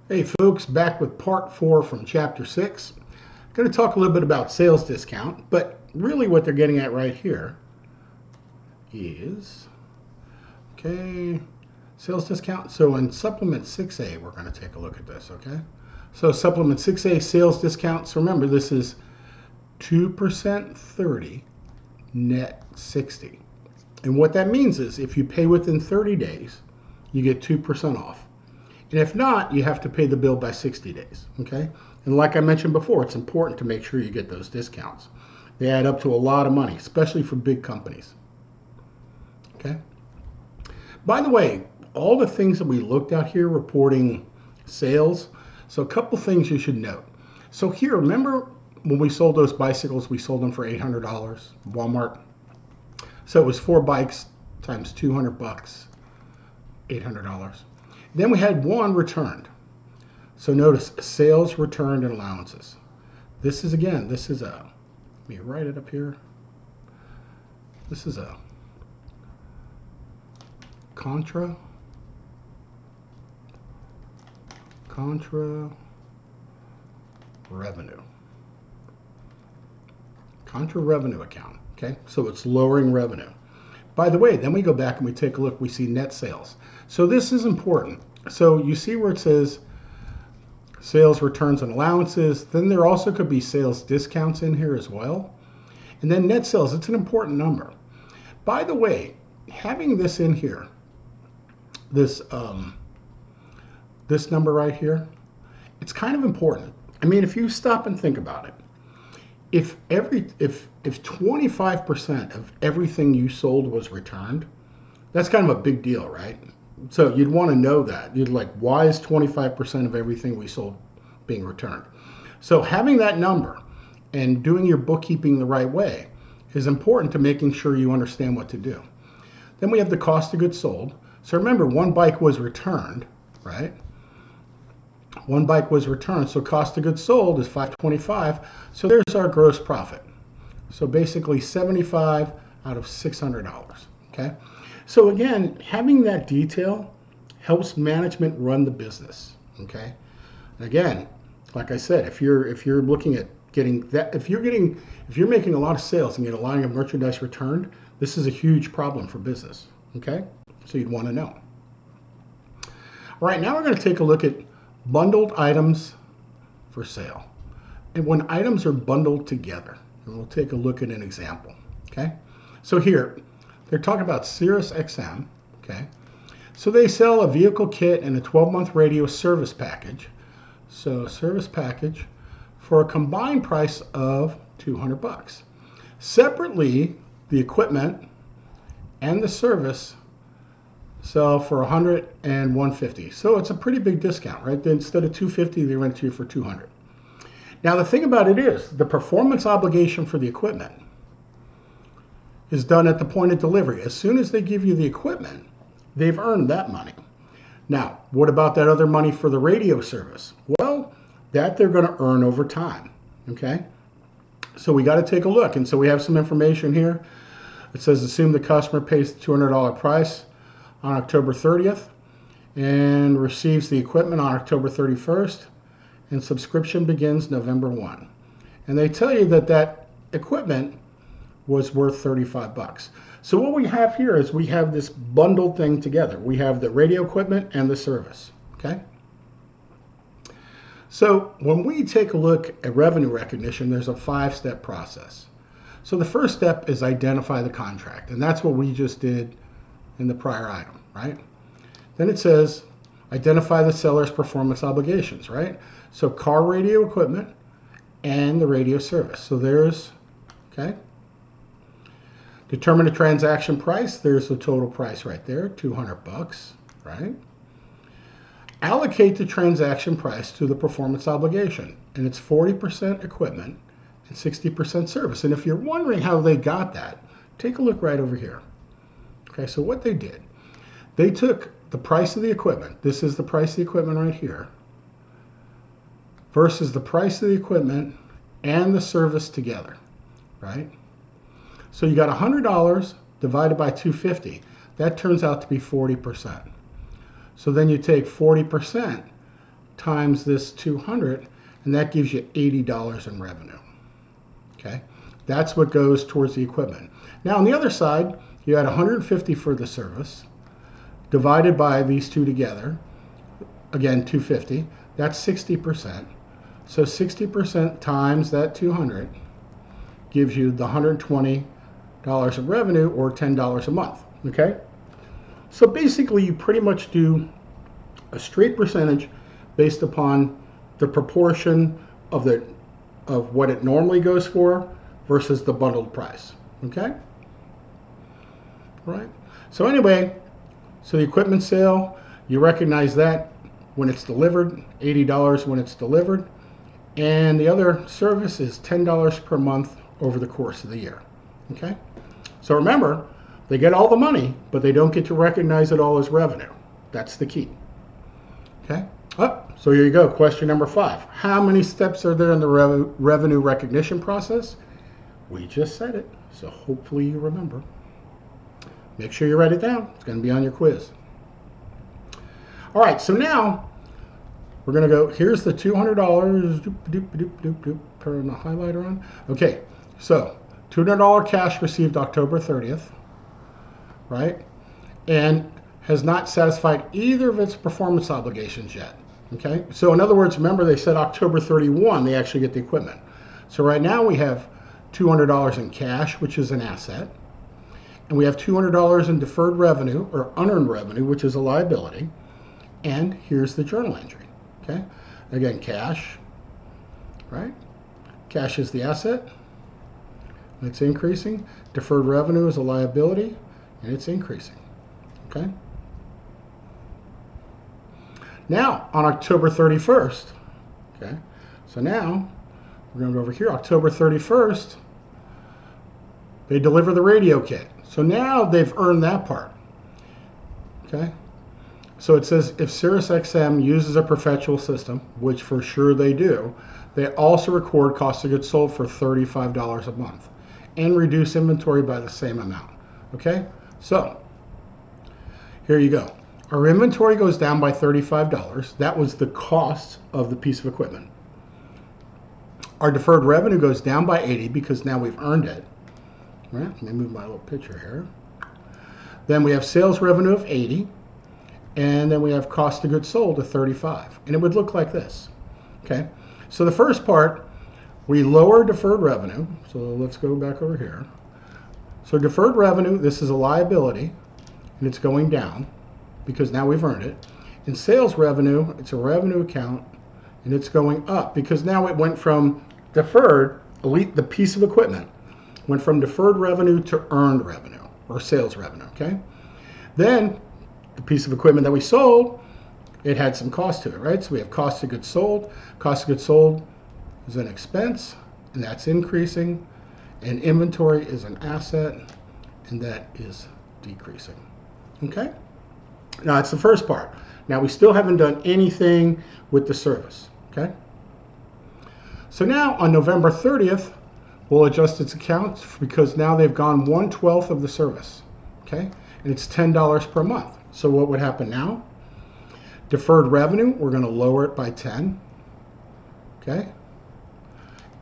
Hey folks, back with part 4 from chapter 6. I'm going to talk a little bit about sales discount, but really what they're getting at right here is, okay, sales discount. So in supplement 6A, we're going to take a look at this, okay? So supplement 6A sales discounts, remember this is 2% 30, net 60. And what that means is if you pay within 30 days, you get 2% off. And if not, you have to pay the bill by 60 days, okay? And like I mentioned before, it's important to make sure you get those discounts. They add up to a lot of money, especially for big companies, okay? By the way, all the things that we looked at here reporting sales, so a couple things you should note. So here, remember when we sold those bicycles, we sold them for $800, Walmart. So it was 4 bikes times 200 bucks, $800. Then we had one returned. So notice sales returned and allowances. This is a, let me write it up here. This is a contra revenue. Contra revenue account, okay? So it's lowering revenue. By the way, then we go back and we take a look, we see net sales. So this is important. So you see where it says sales returns and allowances. Then there also could be sales discounts in here as well. And then net sales, it's an important number. By the way, having this in here, this number right here, it's kind of important. I mean, if you stop and think about it, if 25% of everything you sold was returned, that's kind of a big deal, right? So you'd want to know that. You'd like, why is 25% of everything we sold being returned? So having that number and doing your bookkeeping the right way is important to making sure you understand what to do. Then we have the cost of goods sold. So remember, one bike was returned, right? One bike was returned, so cost of goods sold is $525. So there's our gross profit. So basically 75 out of $600, okay? So again, having that detail helps management run the business, okay? And again, like I said, if you're looking at getting that, if you're making a lot of sales and get a lot of merchandise returned, this is a huge problem for business, okay? So you'd want to know. All right, now we're going to take a look at bundled items for sale. And when items are bundled together, and we'll take a look at an example, okay? So here, they're talking about Sirius XM, okay? So they sell a vehicle kit and a 12-month radio service package. So service package for a combined price of 200 bucks. Separately, the equipment and the service sell for 100 and 150. So it's a pretty big discount, right? Then instead of 250, they rent to you for 200. Now the thing about it is, the performance obligation for the equipment is done at the point of delivery. As soon as they give you the equipment, they've earned that money. Now, what about that other money for the radio service? Well, that they're going to earn over time, okay? So we got to take a look. And so we have some information here. It says assume the customer pays the $200 price on October 30th and receives the equipment on October 31st, and subscription begins November 1. And they tell you that that equipment was worth 35 bucks. So what we have here is we have this bundled thing together. We have the radio equipment and the service, okay? So when we take a look at revenue recognition, there's a 5-step process. So the first step is identify the contract, and that's what we just did in the prior item, right? Then it says identify the seller's performance obligations, right? So car radio equipment and the radio service. So there's, okay. Determine the transaction price. There's the total price right there, 200 bucks, right? Allocate the transaction price to the performance obligation, and it's 40% equipment and 60% service. And if you're wondering how they got that, take a look right over here. Okay, so what they did, they took the price of the equipment, this is the price of the equipment right here, versus the price of the equipment and the service together, right? So you got $100 divided by 250. That turns out to be 40%. So then you take 40% times this 200, and that gives you $80 in revenue. Okay, that's what goes towards the equipment. Now on the other side, you had 150 for the service, divided by these two together, again 250, that's 60%. So 60% times that 200 gives you the $120 of revenue, or $10 a month. Okay, so basically you pretty much do a straight percentage based upon the proportion of what it normally goes for versus the bundled price. Okay, right. So anyway, so the equipment sale, you recognize that when it's delivered, $80 when it's delivered, and the other service is $10 per month over the course of the year. Okay, so remember, they get all the money, but they don't get to recognize it all as revenue. That's the key. Okay, so here you go. Question number 5. How many steps are there in the revenue recognition process? We just said it, so hopefully you remember. Make sure you write it down. It's going to be on your quiz. All right, so now we're going to go, here's the $200, turn the highlighter on. Okay, so $200 cash received October 30th, right? And has not satisfied either of its performance obligations yet. Okay, so in other words, remember they said October 31 they actually get the equipment. So right now we have $200 in cash, which is an asset, and we have $200 in deferred revenue or unearned revenue, which is a liability. And here's the journal entry. Okay, again, cash, right? Cash is the asset, and it's increasing. Deferred revenue is a liability, and it's increasing. Okay. Now, on October 31st, okay, so now we're going to go over here, October 31st, they deliver the radio kit. So now they've earned that part, okay? So it says if SiriusXM uses a perpetual system, which for sure they do, they also record cost of goods sold for $35 a month and reduce inventory by the same amount, okay? So here you go. Our inventory goes down by $35. That was the cost of the piece of equipment. Our deferred revenue goes down by $80 because now we've earned it. Right? Let me move my little picture here. Then we have sales revenue of $80, and then we have cost of goods sold of $35. And it would look like this. Okay. So the first part, we lower deferred revenue. So let's go back over here. So deferred revenue, this is a liability, and it's going down because now we've earned it. In sales revenue, it's a revenue account, and it's going up because now it went from deferred, the piece of equipment, went from deferred revenue to earned revenue or sales revenue, okay? Then the piece of equipment that we sold, it had some cost to it, right? So we have cost of goods sold. Cost of goods sold is an expense, and that's increasing. And inventory is an asset, and that is decreasing, okay? Now, that's the first part. Now, we still haven't done anything with the service, okay? So now, on November 30th, we'll adjust its accounts because now they've gone 1/12 of the service, okay? And it's $10 per month. So what would happen now? Deferred revenue, we're going to lower it by 10, okay?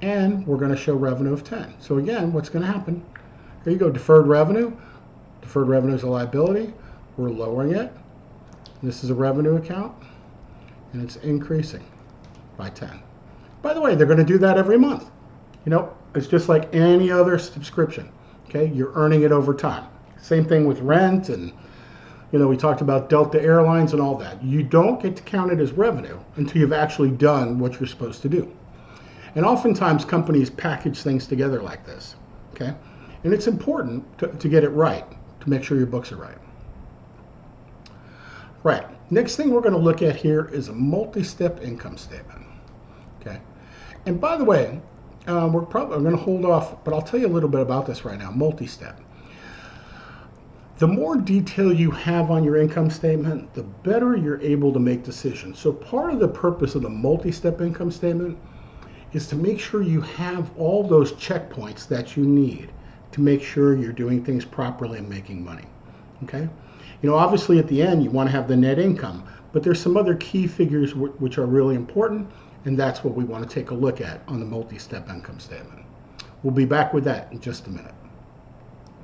And we're going to show revenue of 10. So again, what's going to happen? Here you go, deferred revenue. Deferred revenue is a liability. We're lowering it. This is a revenue account, and it's increasing by 10. By the way, they're going to do that every month. You know, it's just like any other subscription, okay? You're earning it over time. Same thing with rent, and, you know, we talked about Delta Airlines and all that. You don't get to count it as revenue until you've actually done what you're supposed to do. And oftentimes companies package things together like this, okay? And it's important to get it right, to make sure your books are right. Right, next thing we're going to look at here is a multi-step income statement, okay? And by the way, I'm going to hold off, but I'll tell you a little bit about this right now, multi-step. The more detail you have on your income statement, the better you're able to make decisions. So part of the purpose of the multi-step income statement is to make sure you have all those checkpoints that you need to make sure you're doing things properly and making money, okay? You know, obviously at the end you want to have the net income, but there's some other key figures which are really important, and that's what we want to take a look at on the multi-step income statement. We'll be back with that in just a minute.